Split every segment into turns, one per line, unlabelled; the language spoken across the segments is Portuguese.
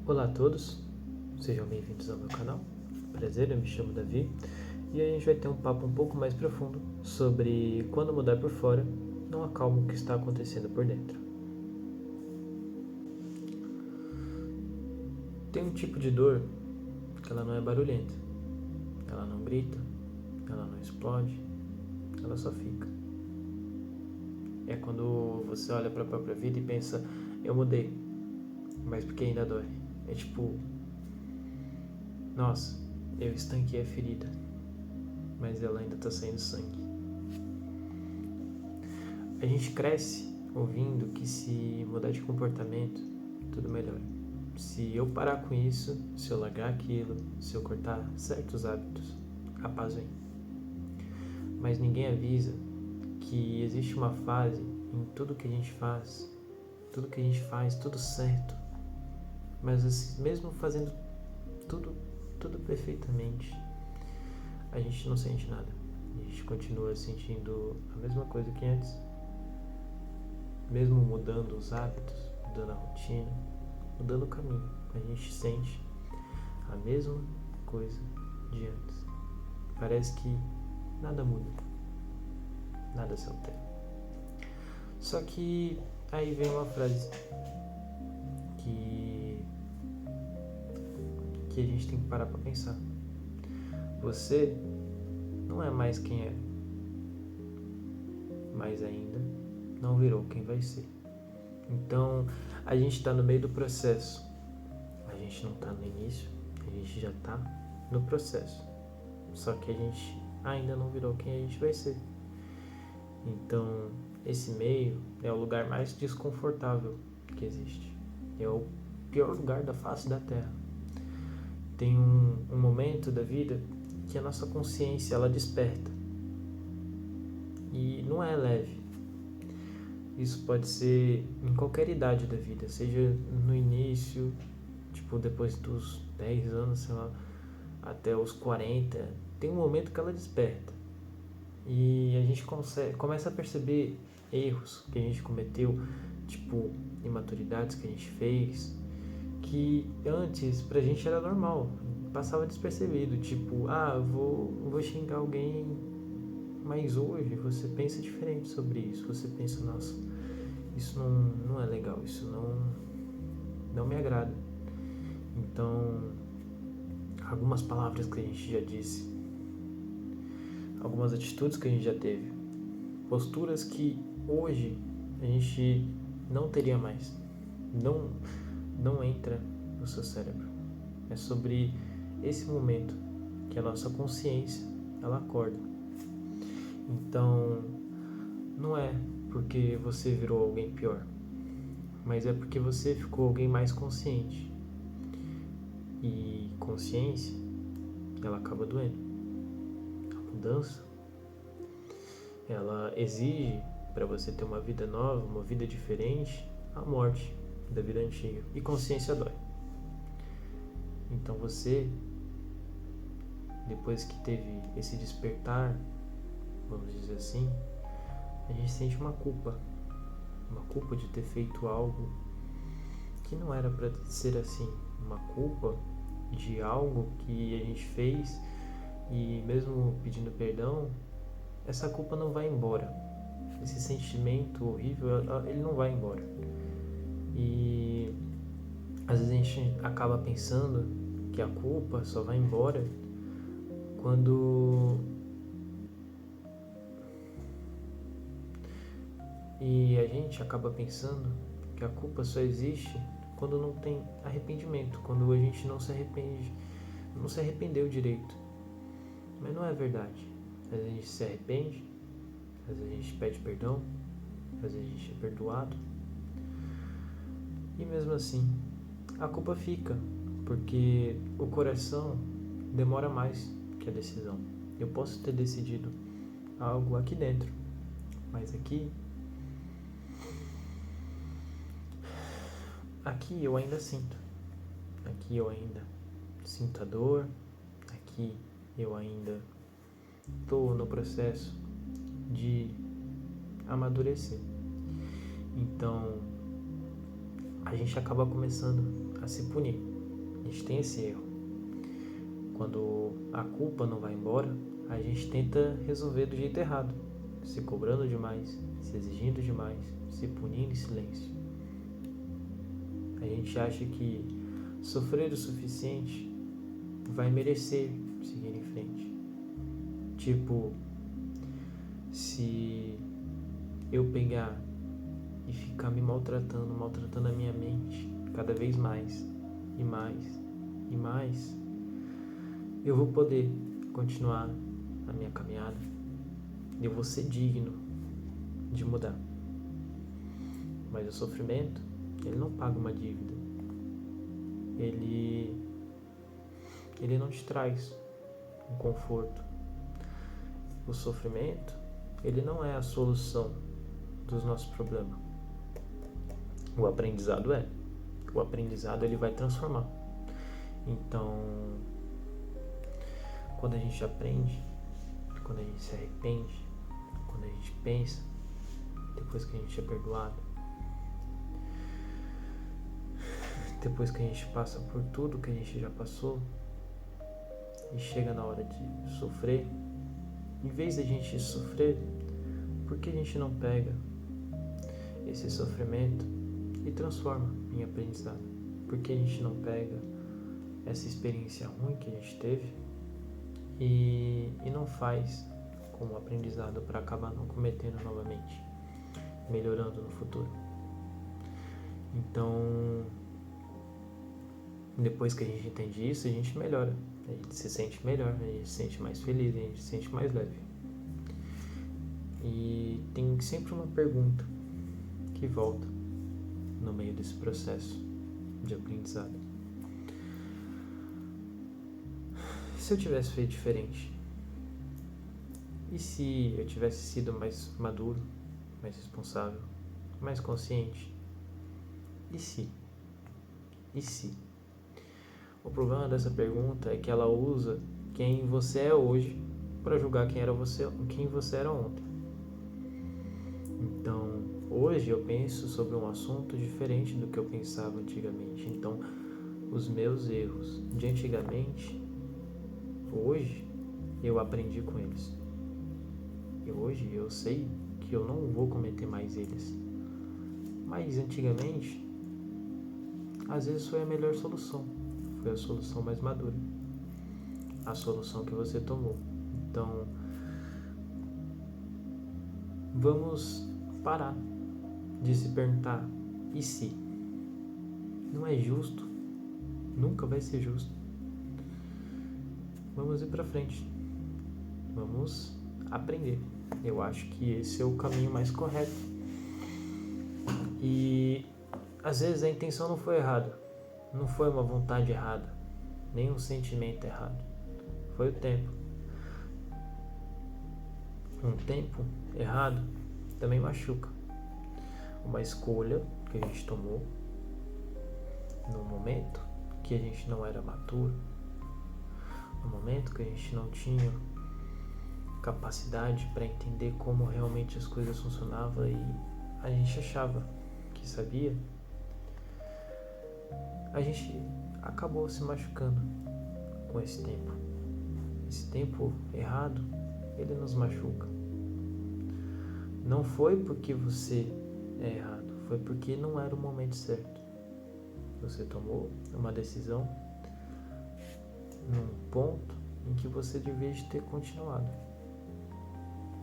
Olá a todos, sejam bem-vindos ao meu canal. Prazer, eu me chamo Davi e a gente vai ter um papo um pouco mais profundo sobre quando mudar por fora não acalma o que está acontecendo por dentro. Tem um tipo de dor que ela não é barulhenta, ela não grita, ela não explode, ela só fica. É quando você olha para a própria vida e pensa, eu mudei, mas porque ainda dói. É tipo, nossa, eu estanquei a ferida, mas ela ainda está saindo sangue. A gente cresce ouvindo que se mudar de comportamento, tudo melhora. Se eu parar com isso, se eu largar aquilo, se eu cortar certos hábitos, a paz vem. Mas ninguém avisa que existe uma fase em tudo que a gente faz, tudo certo, mas mesmo fazendo tudo perfeitamente, a gente não sente nada. A gente continua sentindo a mesma coisa que antes. Mesmo mudando os hábitos, mudando a rotina, mudando o caminho, a gente sente a mesma coisa de antes. Parece que nada muda, nada se altera. Só que aí vem uma frase que a gente tem que parar para pensar. Você não é mais quem é, mas ainda não virou quem vai ser. Então a gente está no meio do processo. A gente não está no início, a gente já está no processo. Só que a gente ainda não virou quem a gente vai ser. Então esse meio é o lugar mais desconfortável que existe. É o pior lugar da face da Terra. Tem um momento da vida que a nossa consciência ela desperta. E não é leve. Isso pode ser em qualquer idade da vida, seja no início, tipo depois dos 10 anos, sei lá, até os 40. Tem um momento que ela desperta. E a gente começa a perceber erros que a gente cometeu, tipo imaturidades que a gente fez, que antes pra gente era normal, passava despercebido, tipo, vou xingar alguém, mas hoje você pensa diferente sobre isso, você pensa, nossa, isso não é legal, isso não me agrada. Então, algumas palavras que a gente já disse, algumas atitudes que a gente já teve, posturas que hoje a gente não teria mais, não entra no seu cérebro. É sobre esse momento que a nossa consciência ela acorda. Então não é porque você virou alguém pior, mas é porque você ficou alguém mais consciente. E consciência ela acaba doendo. A mudança ela exige para você ter uma vida nova, uma vida diferente, a morte da vida antiga. E consciência dói. Então você, depois que teve esse despertar, vamos dizer assim, a gente sente uma culpa de ter feito algo que não era para ser assim, uma culpa de algo que a gente fez e mesmo pedindo perdão, essa culpa não vai embora. Esse sentimento horrível, ele não vai embora. E às vezes a gente acaba pensando que a culpa só vai embora quando a gente acaba pensando que a culpa só existe quando não tem arrependimento, quando a gente não se arrependeu direito. Mas não é verdade. Às vezes a gente se arrepende, às vezes a gente pede perdão, às vezes a gente é perdoado. E mesmo assim, a culpa fica, porque o coração demora mais que a decisão. Eu posso ter decidido algo aqui dentro, mas aqui eu ainda sinto. Aqui eu ainda sinto a dor, aqui eu ainda estou no processo de amadurecer. Então a gente acaba começando a se punir. A gente tem esse erro. Quando a culpa não vai embora, a gente tenta resolver do jeito errado, se cobrando demais, se exigindo demais, se punindo em silêncio. A gente acha que sofrer o suficiente vai merecer seguir em frente. Tipo, se eu pegar e ficar me maltratando a minha mente cada vez mais e mais e mais, eu vou poder continuar a minha caminhada. Eu vou ser digno de mudar. Mas o sofrimento, ele não paga uma dívida. Ele não te traz um conforto. O sofrimento, ele não é a solução dos nossos problemas. O aprendizado é. O aprendizado, ele vai transformar. Então, quando a gente aprende, quando a gente se arrepende, quando a gente pensa, depois que a gente é perdoado, depois que a gente passa por tudo que a gente já passou e chega na hora de sofrer, em vez de a gente sofrer, por que a gente não pega esse sofrimento e transforma em aprendizado? Por que a gente não pega essa experiência ruim que a gente teve e não faz como aprendizado para acabar não cometendo novamente, melhorando no futuro? Então, depois que a gente entende isso, a gente melhora, a gente se sente melhor, a gente se sente mais feliz, a gente se sente mais leve. E tem sempre uma pergunta que volta no meio desse processo de aprendizado. Se eu tivesse feito diferente? E se eu tivesse sido mais maduro, mais responsável, mais consciente? E se? E se? O problema dessa pergunta é que ela usa quem você é hoje para julgar quem você era ontem. Então, hoje eu penso sobre um assunto diferente do que eu pensava antigamente. Então, os meus erros de antigamente, hoje eu aprendi com eles. E hoje eu sei que eu não vou cometer mais eles. Mas antigamente, às vezes foi a melhor solução. Foi a solução mais madura. A solução que você tomou. Então, vamos parar de se perguntar, e se? Não é justo. Nunca vai ser justo. Vamos ir pra frente. Vamos aprender. Eu acho que esse é o caminho mais correto. E às vezes a intenção não foi errada. Não foi uma vontade errada. Nem um sentimento errado. Foi o tempo. Um tempo errado também machuca. Uma escolha que a gente tomou num momento que a gente não era maturo, num momento que a gente não tinha capacidade para entender como realmente as coisas funcionavam e a gente achava que sabia, a gente acabou se machucando com esse tempo. Esse tempo errado, ele nos machuca. Não foi porque você é errado, foi porque não era o momento certo. Você tomou uma decisão num ponto em que você devia ter continuado.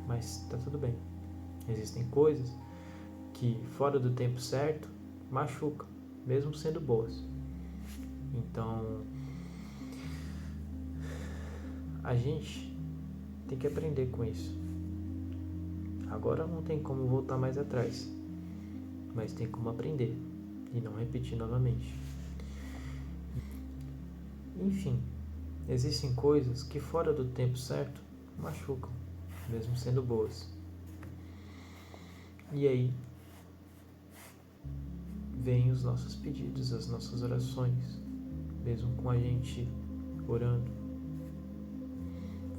Mas tá tudo bem. Existem coisas que fora do tempo certo machucam, mesmo sendo boas. Então, a gente tem que aprender com isso. Agora não tem como voltar mais atrás, mas tem como aprender e não repetir novamente. Enfim, existem coisas que fora do tempo certo machucam, mesmo sendo boas. E aí vêm os nossos pedidos, as nossas orações, mesmo com a gente orando,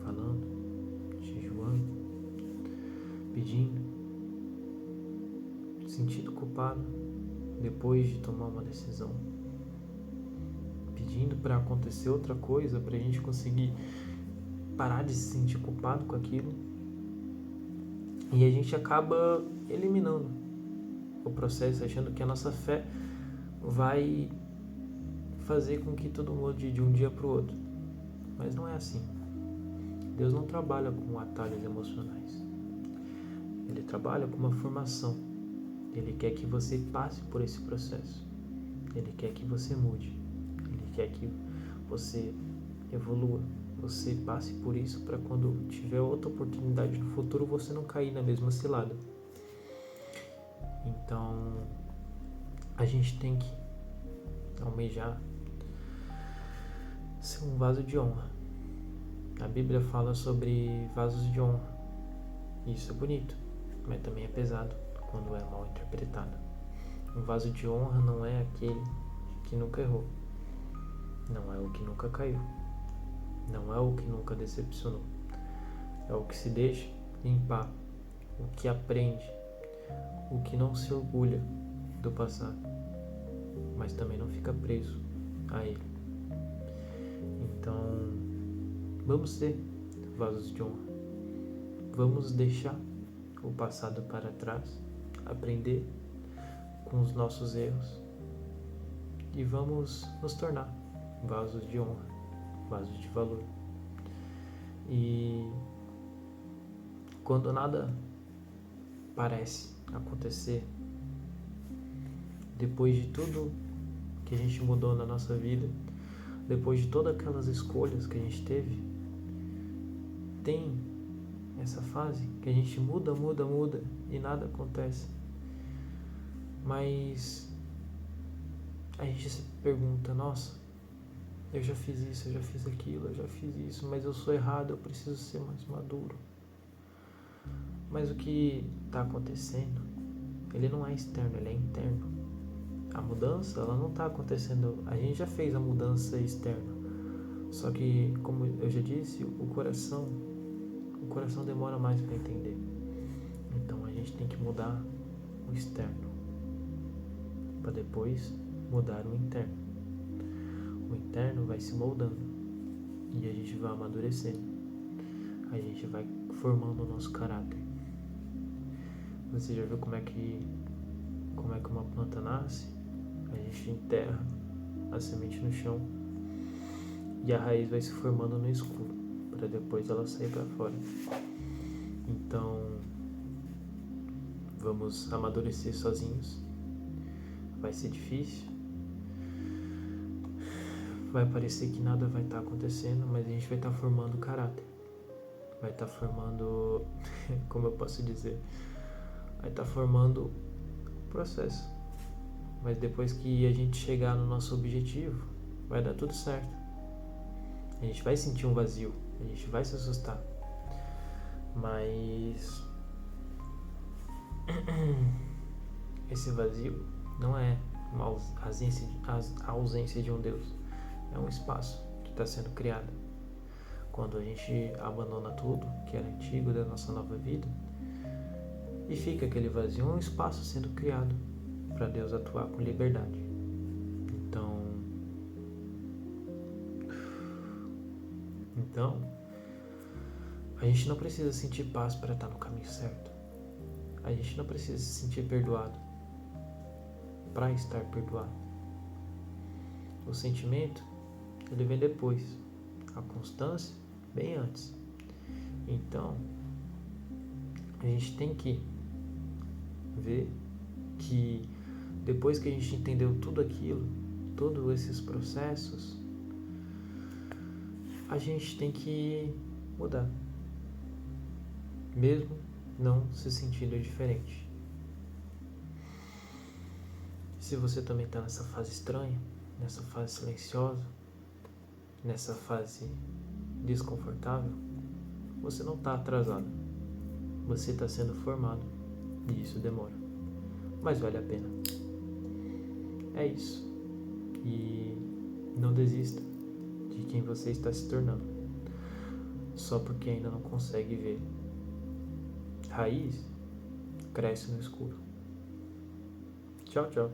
falando, jejuando, pedindo, sentindo culpado depois de tomar uma decisão, pedindo para acontecer outra coisa, para a gente conseguir parar de se sentir culpado com aquilo. E a gente acaba eliminando o processo, achando que a nossa fé vai fazer com que tudo mude de um dia para o outro. Mas não é assim. Deus não trabalha com atalhos emocionais. Ele trabalha com uma formação. Ele quer que você passe por esse processo. Ele quer que você mude. Ele quer que você evolua. Você passe por isso para quando tiver outra oportunidade no futuro você não cair na mesma cilada. Então, a gente tem que almejar ser um vaso de honra. A Bíblia fala sobre vasos de honra. Isso é bonito, mas também é pesado quando é mal interpretado. Um vaso de honra não é aquele que nunca errou. Não é o que nunca caiu. Não é o que nunca decepcionou. É o que se deixa limpar, o que aprende, o que não se orgulha do passado, mas também não fica preso a ele. Então, vamos ser vasos de honra. Vamos deixar o passado para trás, aprender com os nossos erros e vamos nos tornar vasos de honra, vasos de valor. E quando nada parece acontecer, depois de tudo que a gente mudou na nossa vida, depois de todas aquelas escolhas que a gente teve, tem essa fase que a gente muda e nada acontece. Mas a gente se pergunta, nossa, eu já fiz isso, eu já fiz aquilo, eu já fiz isso, mas eu sou errado, eu preciso ser mais maduro. Mas o que está acontecendo, ele não é externo, ele é interno. A mudança, ela não está acontecendo, a gente já fez a mudança externa. Só que, como eu já disse, o coração demora mais para entender. Então a gente tem que mudar o externo para depois mudar o interno. O interno vai se moldando e a gente vai amadurecendo. A gente vai formando o nosso caráter. Você já viu como é que uma planta nasce? A gente enterra a semente no chão e a raiz vai se formando no escuro para depois ela sair para fora. Então, vamos amadurecer sozinhos. Vai ser difícil. Vai parecer que nada vai estar acontecendo, mas a gente vai estar formando caráter. Vai estar formando, como eu posso dizer, vai estar formando o processo. Mas depois que a gente chegar no nosso objetivo, vai dar tudo certo. A gente vai sentir um vazio, a gente vai se assustar. Mas esse vazio não é uma ausência de um Deus. É um espaço que está sendo criado. Quando a gente abandona tudo que era antigo da nossa nova vida e fica aquele vazio, um espaço sendo criado para Deus atuar com liberdade. Então, a gente não precisa sentir paz para estar no caminho certo. A gente não precisa se sentir perdoado para estar perdoado. O sentimento, ele vem depois. A constância, bem antes. Então, a gente tem que ver que depois que a gente entendeu tudo aquilo, todos esses processos, a gente tem que mudar, mesmo não se sentindo diferente. Se você também está nessa fase estranha, nessa fase silenciosa, nessa fase desconfortável, você não está atrasado. Você está sendo formado e isso demora, mas vale a pena. É isso. E não desista de quem você está se tornando, só porque ainda não consegue ver. Raiz cresce no escuro. Tchau, tchau.